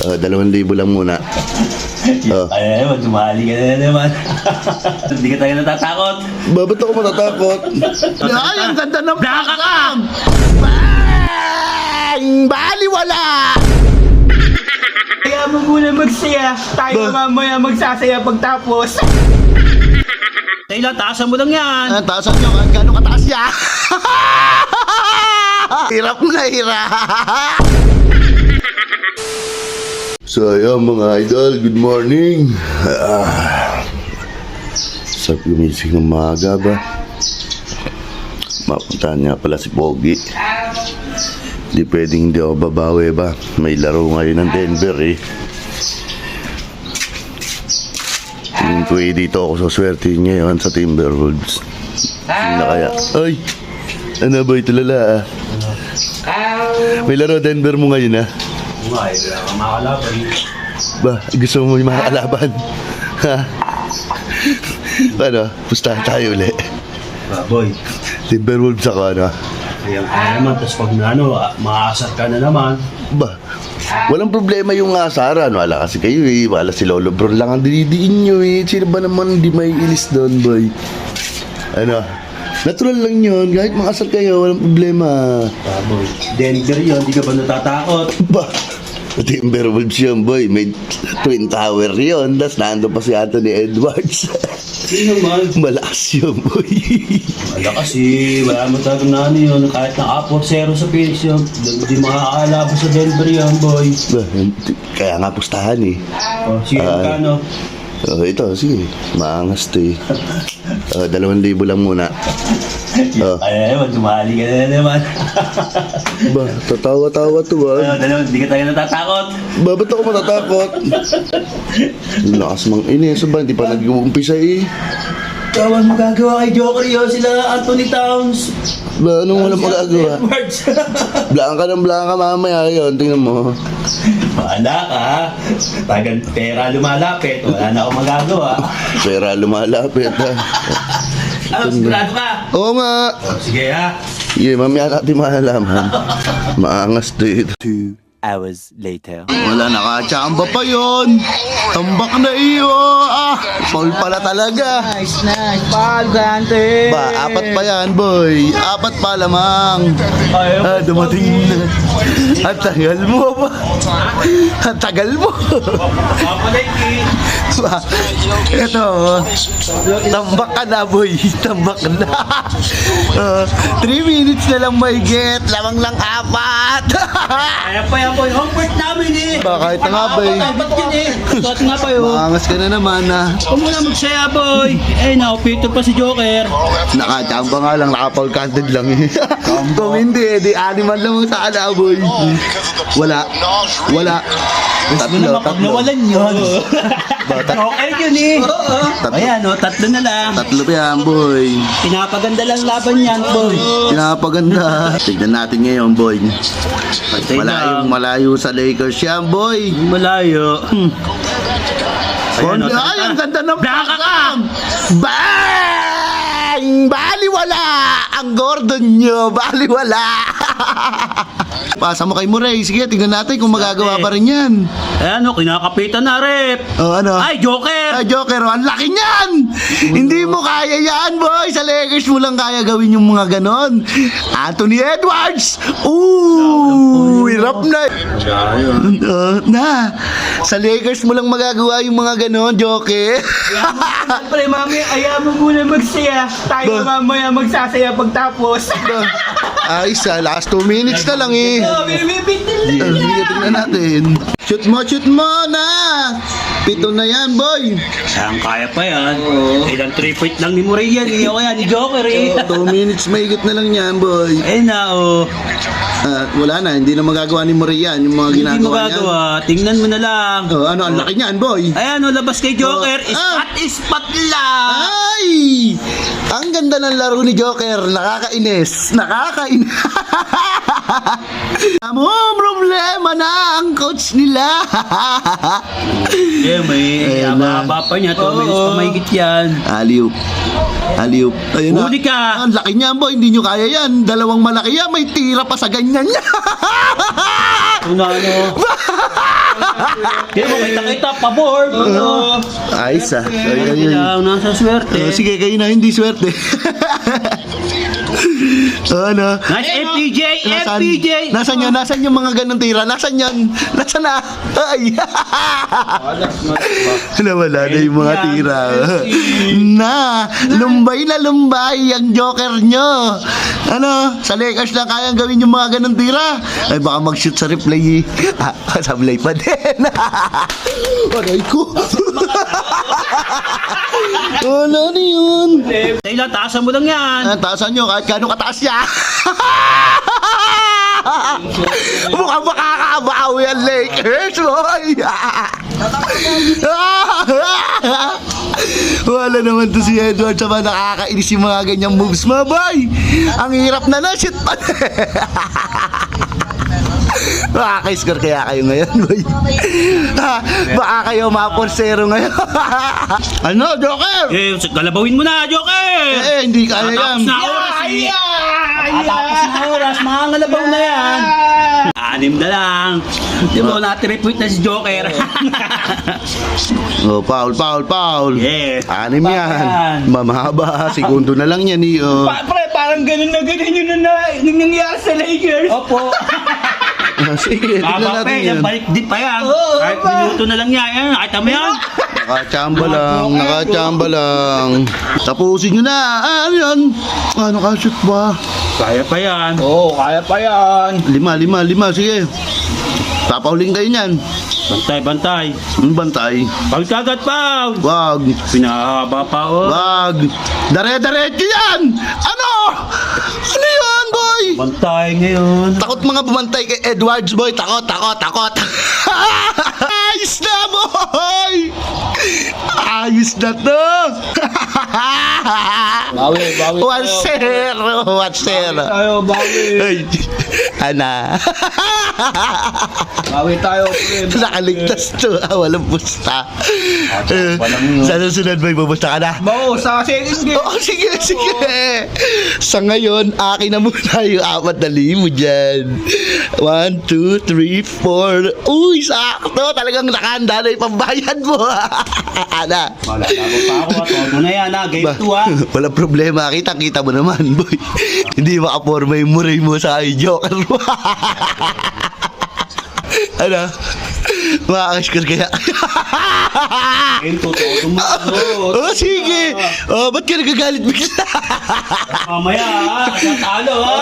2,000 lang muna. Ay, sumali ka na naman. Hindi ka tayo natatakot. Ba't ako matatakot? Ay, ang ganda ng Nakakam! Bang! Baliwala! Kaya mo muna magsaya. Tayo mamaya magsasaya pagtapos. Tayo, taasan mo lang yan. Taasan nyo, gano'ng kataas niya? Hirap na hirap. So ayun mga idol, good morning. Sarap gumising ng maaga ba? Mapuntahan nga pala si Pogi. Di pwedeng hindi ako babawi ba? May laro ngayon ng Denver eh. Tingin ko eh dito ako suswerte ngayon sa Timberwolves. Hindi na kaya. Ay! Ano ba ito lala ah? May laro Denver mo ngayon ah? Ay, wala kang makalaban. Ba, gusto mo yung mga kalaban? Ha? Paano? Pustahan tayo ulit. Boy, Timberwolves ako ano? ayan ka na naman. Tapos pag maasar ka na naman. Ba, walang problema yung asaran. Wala kasi kayo eh. Wala si Lolo Bro lang ang dinidiin nyo eh. Sino ba naman hindi may ilis doon boy? Ano? Natural lang yun. Kahit makasal kayo, walang problema. Boy, Denver yun. Hindi ka ba natatakot? Ba, Timberwolves yun boy. May Twin Tower yun. Tapos nandun pa si Anthony Edwards. Sino man? Malakas yun boy. Wala kasi, wala mo talagang na ano yun. Kahit na 4-0 sa Phoenix yun, hindi makakalaban sa Denver yun, boy. Ba, kaya nga pustahan eh. Sige, kano? Ito, sige. Maangas to eh. 2,000 lang muna. Ay, sumali ka na naman. Ba, tatawa-tawa to ba? Hindi ka tayo natatakot. Ba, ba't ako matatakot? Lakas mang inis ba? Hindi pa nag-uumpisa eh. Kawan mo gagawa kay Joker yun, sila Anthony Towns. Ba, anong walang magagawa? Edwards. Blanka ng blanka mamaya yun. Tingnan mo. Wala ka. Tagang pera lumalapit, wala na akong magagawa. Pera lumalapit ha. Ano, sigurado ka? Oo nga. Sige ha. Yeah, mamaya natin malalaman. Maangas to eh. 2 hours later. Wala, nakachamba pa yun. Tambak na iyo. Paul pala talaga. Nice. Pagante. Ba, 4 pa yan, boy. 4 pa lamang. Dumating na. Ang tagal mo ba? Ang tagal mo. Ba, ito. Tambak ka na, boy. Tambak na. 3 minutes na lang may get. Lamang lang 4. Kaya pa yan, boy. Homework namin eh. Ba, kahit na nga, boy. Ba't yun eh? Ba't nga pa yun? Maangas ka na naman, ha. Huwag mo na magsaya, boy. Eh, naupito pa si Joker. Nakachamba nga lang, naka-Paul canted lang eh. Kung hindi, di animal lang sa ala, boy. Wala. Tatlo. Pag nawalan yun. Joker yun eh. Ayan, tatlo na lang. Tatlo pa yan, boy. Pinapaganda lang laban yan, boy. Pinapaganda. Tignan natin ngayon, boy. Malayo sa Lakers yan, boy. Malayo. Ayan, Ay, ang ganda ng Nakakam! Bang! Baliwala! Ang Gordon nyo, baliwala! Pasa mo kay Murray. Sige, tingnan natin kung magagawa pa rin yan. Ayan, kinakapitan na, rep. Ano? Ay, Joker! Ay, Joker, ang laki niyan! Hindi mo kaya yan, boy! Sa Lakers mo lang kaya gawin yung mga ganon. Anthony Edwards! Hirap na! Sa Lakers mo lang magagawa yung mga ganon, Joker. Siyempre, mami, ayaw mo muna magsaya. Tayo mamaya magsasaya pagtapos. Ayos last 2 minutes na lang eh. Binibitin Sige, tingnan natin. Shoot mo na! 7 na yan, boy! Saan kaya pa yan? Ilang 3-point lang ni Murray yan eh. O kaya ni Joker eh. 2 minutes mahigit na lang yan, boy. Ayun na, oh. Wala na, hindi na magagawa ni Murray yan, yung mga Hindi ginagawa niya. magagawa. Tingnan mo na lang. Ano, ang laki niyan, boy. Ayan, oh, labas kay Joker. Ispat lang. Ay! Ang ganda ng laro ni Joker. Nakakainis. Amo, problema na ang coach nila. May Ayan na. haba pa niya. 2 minutes pa mahigit yan. Aliup. Ayun na. Huli ka. Ang laki niyan, boy. Hindi nyo kaya yan. 2 malaki yan. May tira pa sa ganyan niya. Ano? Kaya mo, kita-kita, pabor. Ayos ah. Ay. Kailangan nasa swerte. Sige, kayo na hindi swerte. Ano? Nice FPJ, FPJ. Nasaan yung mga ganun tira? Nasaan yan? Nasaan na? Ay! Wala na yung mga tira. Na lumbay ang joker nyo. Ano? Sa Lakers lang kayang gawin yung mga ganun tira. Ay baka mag-shoot sa replay eh. Sablay pa din. Aray ko. Wala na yun. Tayo taasan mo lang yan. Taasan nyo kahit gano'ng kataas niya. Mukhang makakabawi ang Lakers, boy. Wala naman to si Edward sa mga nakakainis yung mga ganyang moves mo, boy. Ang hirap na shit pa. Makaka-score kaya kayo ngayon, boy. Baka kayo ma-4-0 ngayon. Ano, Joker? Eh, galabawin mo na, Joker. Hindi kaya yan. Tatapos na oras eh. Tatapos na oras, mga ngalabaw na yan. 6 na lang. Di mo na-3 point na si Joker. Oh, foul. Yeah. 6 yan. Mamahaba, segundo na lang yan, Pre, parang ganun yun na nangyayari sa Lakers. Opo. Sige, tignan Baba natin pa yan. yan, balik din pa yan. Oo, Kahit ba? minuto na lang yan. Nakita mo yan? Nakachamba lang. Tapusin nyo na. Ano yan? Ano ka-shoot ba? Kaya pa yan. Oo, kaya pa yan. 5. Sige. Tapauling kayo niyan. Bantay. Bantay. Pag kagat pa. Wag. Pinahaba pa oh. Wag. Dare-diretso yan. Ano? Ano yan, boy? Bantay ngayon. Takot mga bumantay kay Edwards, boy. Takot. Ayos na, boy. Ayos na to. Bawi 1-0. tayo, bawi. Ay, ana. Bawi tayo, pre. Nakaligtas to. Walang pusta. Sa susunod ba, ibubusta ka na? Bao, sa second game. Oo, sige. Sa ngayon, akin na muna yung 4,000 dyan. 1, 2, 3, 4. Uy, sakto. Talagang nakahanda na yung pambayad mo. Ana. Wala pa ako. Todo na yan ha. Game 2 ha. Wala problema. Kita mo naman, boy. Hindi makaporma yung muray mo sa Joker mo. Ano? Makakascore kaya? Game 2. Todo mo. Oh, sige. Oh, ba't ka nagagalit bigla? Mamaya ha. Asang talo ha.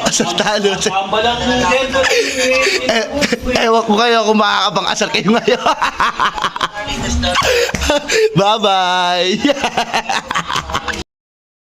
Asal talo. Pamba lang yung Denver. Ewan ko kayo kung makakabang asar kayo ngayon. Bye-bye.